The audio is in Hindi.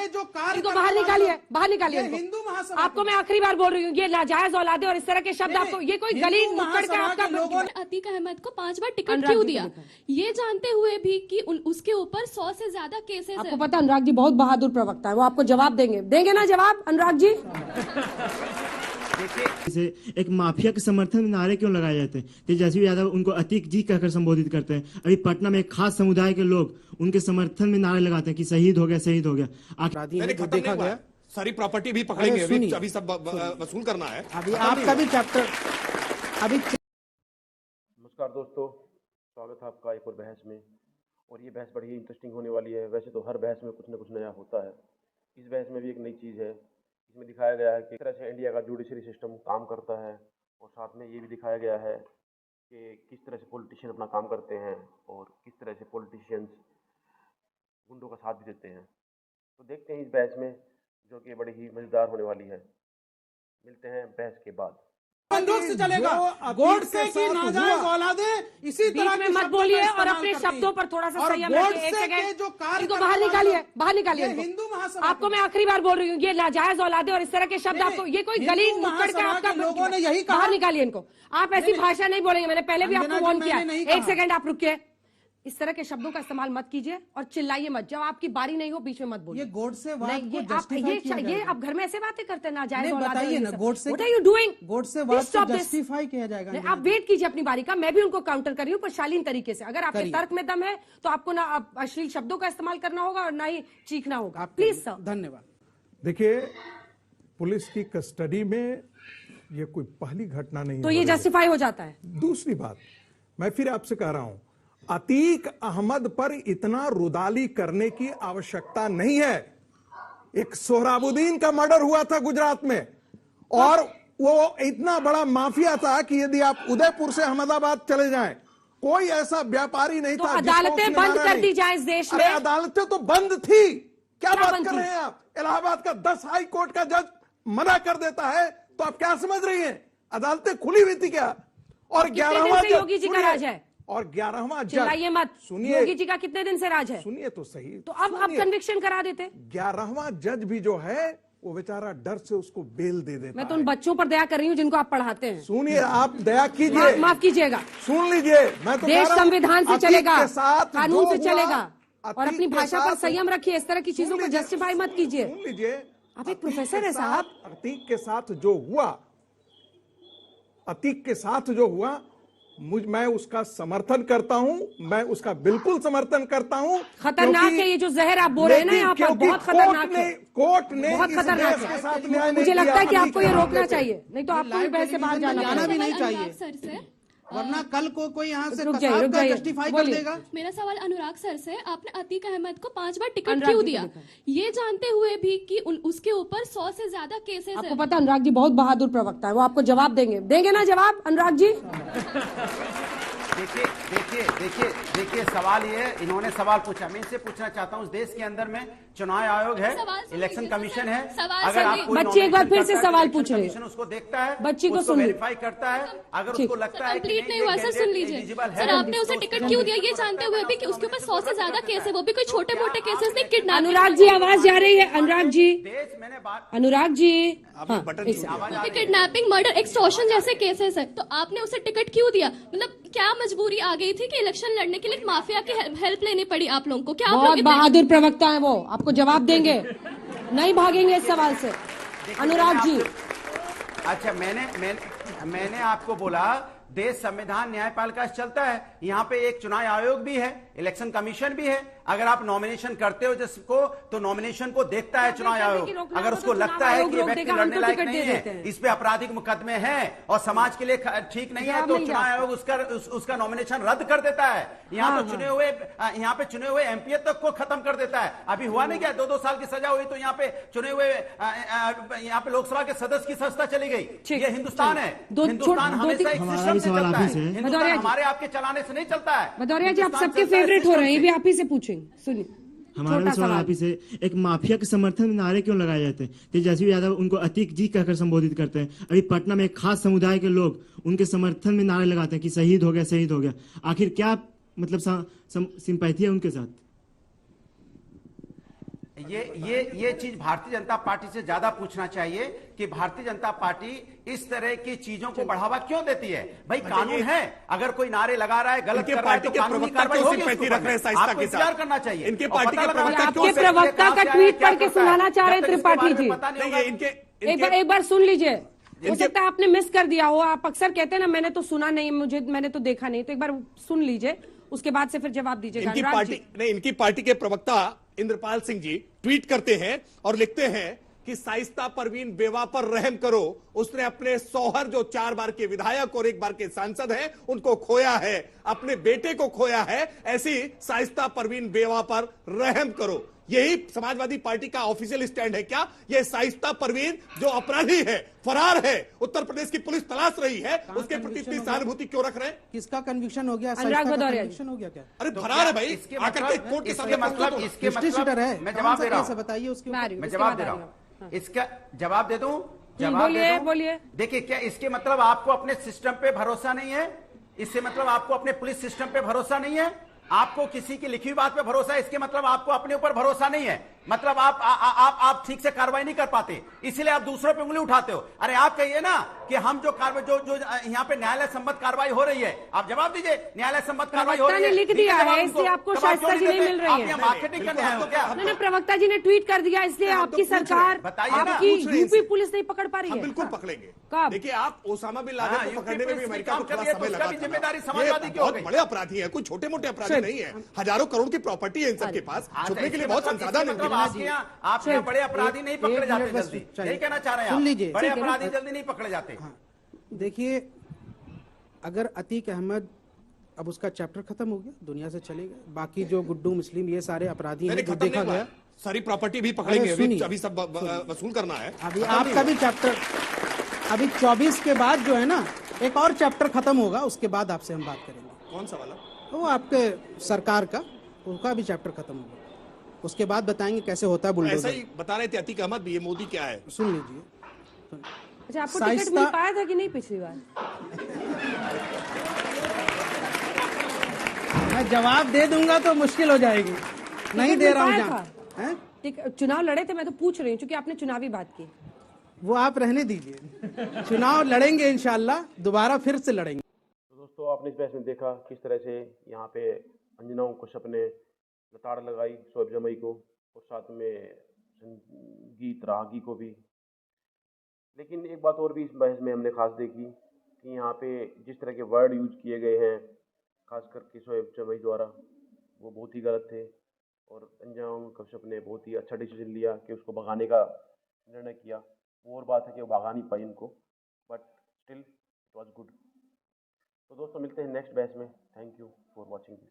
जो कार्य इनको बाहर निकालिए, बाहर निकालिए इनको। हिंदू महासभा, आपको मैं आखिरी बार बोल रही हूँ, ये नाजायज औलादे और इस तरह के शब्द आपको, ये कोई गली नुक्कड़ का आपका लोगों ने अतीक अहमद को 5 बार टिकट क्यों दिया, ये जानते हुए भी कि उसके ऊपर 100 से ज्यादा केसेस आपको पता है अनुराग जी बहुत बहादुर प्रवक्ता है, वो आपको जवाब देंगे ना जवाब अनुराग जी? इसे एक माफिया के समर्थन में नारे क्यों लगाए जाते हैं? तेजस्वी यादव उनको अतीक जी कहकर संबोधित करते हैं। अभी पटना में एक खास समुदाय के लोग उनके समर्थन में नारे लगाते हैं कि शहीद हो गया, शहीद हो गया। देखा गया, सारी प्रॉपर्टी भी पकड़ेंगे, अभी सब वसूल करना है। अभी आपका भी चैप्टर अभी। नमस्कार दोस्तों, स्वागत है आपका एक और बहस में। और ये बहस बड़ी ही इंटरेस्टिंग होने वाली है। वैसे तो हर बहस में कुछ न कुछ नया होता है, इस बहस में भी एक नई चीज़ है। इसमें दिखाया गया है कि किस तरह से इंडिया का जुडिशरी सिस्टम काम करता है, और साथ में ये भी दिखाया गया है कि किस तरह से पॉलिटिशियन अपना काम करते हैं और किस तरह से पॉलिटिशियंस गुंडों का साथ भी देते हैं। तो देखते हैं इस बहस में, जो कि बड़ी ही मज़ेदार होने वाली है। मिलते हैं बहस के बाद। बंदूक से चलेगा, गोडसे की नाजायज औलादे इसी तरह में मत बोलिए और अपने शब्दों पर थोड़ा सा संयम रखिए। एक सेकंड, जो कार्य इनको बाहर निकालिए, बाहर निकालिए हिंदू महासभा। आपको मैं आखिरी बार बोल रही हूँ, ये नाजायज औलादे और इस तरह के शब्द आपको, ये कोई गली नुक्कड़ का आपका, लोगों ने यही कहा। बाहर निकालिए इनको। आप ऐसी भाषा नहीं बोलेंगे, मैंने पहले भी आपको वार्न किया। एक सेकंड आप रुकिए, इस तरह के शब्दों का इस्तेमाल मत कीजिए और चिल्लाइए मत। जब आपकी बारी नहीं हो बीच में मत बोलिए। ये गोडसे वाद को ये आप घर में ऐसे बातें करते हैं, नाजायज बताइए ना, Godse what are you doing? Godse वाद को जस्टिफाई किया जाएगा। आप वेट कीजिए अपनी बारी का, मैं भी उनको काउंटर कर रही हूँ पर शालीन तरीके से। अगर आपके तर्क में दम है तो आपको ना अश्लील शब्दों का इस्तेमाल करना होगा और ना ही चीखना होगा। Please sir. धन्यवाद। देखिए, पुलिस की कस्टडी में ये कोई पहली घटना नहीं, तो ये जस्टिफाई हो जाता है। दूसरी बात, मैं फिर आपसे कह रहा हूं, अतीक अहमद पर इतना रुदाली करने की आवश्यकता नहीं है। एक सोहराबुद्दीन का मर्डर हुआ था गुजरात में, और वो इतना बड़ा माफिया था कि यदि आप उदयपुर से अहमदाबाद चले जाएं, कोई ऐसा व्यापारी नहीं तो था। अदालतें बंद कर दी जाए इस देश में। अदालतें तो बंद थी, क्या बात कर रहे हैं आप? इलाहाबाद का 10 हाई कोर्ट का जज मना कर देता है तो आप क्या समझ रही हैं? अदालतें खुली हुई थी क्या? और 11वां योगी जी का राज है, और 11वां जज, चिल्लाइए मत। सुनिए, योगी जी का कितने दिन से राज है? सुनिए तो सही। तो अब कन्विक्शन करा देते। 11वां जज भी जो है वो बेचारा डर से उसको बेल दे देता। मैं तो उन बच्चों पर दया कर रही हूँ जिनको आप पढ़ाते हैं। सुनिए, आप दया कीजिए, माफ कीजिएगा। सुन लीजिए, मैं तो देश संविधान से चलेगा, कानून से चलेगा, और अपनी भाषा पर संयम रखिए। इस तरह की चीजों को जस्टिफाई मत कीजिए। सुन लीजिए, आप एक प्रोफेसर है साहब। अतीक के साथ जो हुआ, अतीक के साथ जो हुआ, मैं उसका समर्थन करता हूं, मैं उसका बिल्कुल समर्थन करता हूं। खतरनाक है ये जो जहर आप बोल रहे हैं ना यहाँ पर, बहुत खतरनाक है। कोर्ट ने बहुत खतरनाक के साथ न्याय मुझे लगता है कि आपको ये रोकना चाहिए, नहीं तो आपको भी बहस से बाहर जाना भी नहीं चाहिए सर से, वरना कल को कोई यहाँ से रुक जाइए, जस्टिफाई कर देगा। मेरा सवाल अनुराग सर से, आपने अतीक अहमद को 5 बार टिकट क्यों दिया, ये जानते हुए भी कि उसके ऊपर 100 से ज्यादा केसेस आपको पता है अनुराग जी बहुत बहादुर प्रवक्ता है, वो आपको जवाब देंगे ना जवाब अनुराग जी? देखिए सवाल ये, इन्होंने सवाल पूछा, मैं इनसे पूछना चाहता हूँ, इस देश के अंदर में चुनाव आयोग है, इलेक्शन कमीशन है, अगर आप बच्ची एक बार फिर से सवाल पूछ रहे हैं, उसको देखता है, बच्ची को वेरीफाई करता है, अगर उसको लगता है कंप्लीट नहीं हुआ सर, सुन लीजिए सर, आपने उसे टिकट क्यों दिया ये जानते हुए भी कि उसके ऊपर 100 से ज्यादा केस है, वो भी कोई छोटे मोटे केसेस नहीं, किडनैप। अनुराग जी आवाज जा रही है, Anurag ji, Anurag ji, kidnapping, murder, extortion जैसे केसेस है, तो आपने उसे टिकट क्यों दिया? मतलब क्या मजबूरी आ गई थी कि इलेक्शन लड़ने के लिए माफिया की हेल्प लेनी पड़ी आप लोगों को? क्या बहुत बहादुर प्रवक्ता है वो, आपको जवाब देंगे, नहीं भागेंगे इस सवाल से। अनुराग जी, अच्छा, मैंने आपको बोला देश संविधान न्यायपालिका से चलता है, यहाँ पे एक चुनाव आयोग भी है, इलेक्शन कमीशन भी है। अगर आप नॉमिनेशन करते हो जिसको, तो नॉमिनेशन को देखता है चुनाव आयोग। अगर उसको लगता है कि ये व्यक्ति लड़ने लायक नहीं है, इस पे आपराधिक मुकदमे हैं और समाज के लिए ठीक नहीं है, तो चुनाव आयोग उसका नॉमिनेशन रद्द कर देता है। यहाँ पे चुने हुए एमपी तक को खत्म कर देता है। अभी हुआ नहीं क्या, 2-2 साल की सजा हुई तो यहाँ पे चुने हुए यहाँ पे लोकसभा के सदस्य की सत्ता चली गई। ये हिंदुस्तान है, हिंदुस्तान हमेशा एक सिस्टम से चलता है, हिंदुस्तान हमारे आपके चलाने से नहीं चलता है। भदौरिया जी, आप सबके फेवरेट हो रहे हैं, ये भी आप ही से पूछेंगे, सुनिए। हमारा भी सवाल आप ही से, एक माफिया के समर्थन में नारे क्यों लगाए जाते हैं? तेजस्वी यादव उनको अतीक जी कहकर संबोधित करते हैं। अभी पटना में एक खास समुदाय के लोग उनके समर्थन में नारे लगाते हैं कि शहीद हो गया, शहीद हो गया। आखिर क्या मतलब सिंपैथी है उनके साथ? ये चीज भारतीय जनता पार्टी से ज्यादा पूछना चाहिए कि भारतीय जनता पार्टी इस तरह की चीजों को बढ़ावा क्यों देती है। भाई कानून है, अगर कोई नारे लगा रहा है, गलत कर रहा है तो कानूनी कार्रवाई होगी उसके ऊपर। आपको इंतजार करना चाहिए। इनके पार्टी के प्रवक्ता आपके प्रवक्ता का ट्वीट पढ़ के सुनाना चाह रहे त्रिपाठी जी। एक बार सुन लीजिए, हो सकता है आपने मिस कर दिया हो। आप अक्सर कहते हैं ना मैंने तो सुना नहीं, मैंने तो देखा नहीं, तो एक बार सुन लीजिए, उसके बाद से फिर जवाब दीजिएगा। इनकी पार्टी के प्रवक्ता इंद्रपाल सिंह जी ट्वीट करते हैं और लिखते हैं कि शाइस्ता परवीन बेवा पर रहम करो, उसने अपने शौहर जो 4 बार के विधायक और 1 बार के सांसद हैं उनको खोया है, अपने बेटे को खोया है, ऐसी शाइस्ता परवीन बेवा पर रहम करो। यही समाजवादी पार्टी का ऑफिशियल स्टैंड है क्या? ये शाइस्ता परवीन जो अपराधी है, फरार है, उत्तर प्रदेश की पुलिस तलाश रही है, उसके प्रति इतनी सहानुभूति क्यों रख रहे हैं? किसका कन्विक्शन हो गया? कन्विक्शन हो गया क्या? अरे फरार है भाई, आकर के कोर्ट के सामने मतलब है। मैं जवाब दे रहा हूं, बताइए उसके मैं जवाब दे रहा हूं। इसका जवाब दे दूं? बोलिए। देखिए, क्या इसके मतलब आपको अपने सिस्टम पे भरोसा नहीं है? इससे मतलब आपको अपने पुलिस सिस्टम पे भरोसा नहीं है? आपको किसी की लिखी हुई बात पे भरोसा है? इसके मतलब आपको अपने ऊपर भरोसा नहीं है। मतलब आप ठीक से कार्रवाई नहीं कर पाते, इसलिए आप दूसरों पे उंगली उठाते हो। अरे आप कहिए ना कि हम जो कार्रवाई जो यहाँ पे न्यायालय सम्मत कार्रवाई हो रही है, आप जवाब दीजिए। न्यायालय सम्मत कार्रवाई हो रही है, लिख दिया है, इसलिए आपको शाइस्ता जी नहीं मिल रही है। मार्केटिंग करने आए हो क्या? नहीं, प्रवक्ता जी ने ट्वीट कर दिया, इसलिए आपकी सरकार, आपकी यूपी पुलिस नहीं पकड़ पा रही है। बिल्कुल पकड़ेंगे। कब? देखिए, आप ओसामा बिन लादेन को पकड़ने में भी अमेरिका को थोड़ा समय लगा था। जिम्मेदारी समाजवादी की हो गई। बहुत बड़े अपराधी है, कोई छोटे मोटे अपराधी नहीं है। हजारों करोड़ की प्रॉपर्टी है इन सबके पास, छुपने के लिए बहुत संसाधन है। आपके यहाँ बड़े अपराधी नहीं पकड़े जाते जल्दी, यही कहना चाह रहे हैं? सुन लीजिए, बड़े अपराधी जल्दी नहीं पकड़े जाते। देखिए, अगर अतीक अहमद अब उसका चैप्टर खत्म हो गया, दुनिया से चले गए, बाकी जो गुड्डू मुस्लिम ये सारे अपराधी हैं जो देखा गया, सारी प्रॉपर्टी भी पकड़ेंगे, अभी सब वसूल करना है। अभी आपका भी चैप्टर, अभी 24 के बाद जो है ना एक और चैप्टर खत्म होगा, उसके बाद आपसे हम बात करेंगे। कौन सा वाला? वो आपके सरकार का, उसका भी चैप्टर खत्म होगा, उसके बाद बताएंगे कैसे होता है बुलडोजर। ऐसा ही बता रहे थे अतीक अहमद भी, ये मोदी क्या है? सुन लीजिए। अच्छा, आपको टिकट मिल पाया था कि नहीं पिछली बार? मैं जवाब दे दूंगा तो मुश्किल हो जाएगी, नहीं दे रहा हूँ। चुनाव लड़े थे, मैं तो पूछ रही हूँ क्योंकि आपने चुनावी बात की। वो आप रहने दीजिए, चुनाव लड़ेंगे इंशाल्लाह, दोबारा फिर से लड़ेंगे। तो दोस्तों, आपने इस बहस में देखा किस तरह से यहाँ पे अंजनाओं को सपने लताड़ लगाई शोएब जमई को, और साथ में संगीत रागी को भी। लेकिन एक बात और भी इस बहस में हमने खास देखी कि यहाँ पे जिस तरह के वर्ड यूज किए गए हैं, खास करके शोएब जमई द्वारा, वो बहुत ही गलत थे। और अंजनाओं कश्यप ने बहुत ही अच्छा डिसीजन लिया कि उसको भगाने का निर्णय किया। वो और बात है कि वो भगा नहीं पाई उनको, but still it was good. तो दोस्तों, मिलते हैं नेक्स्ट बहस में। Thank you for watching this.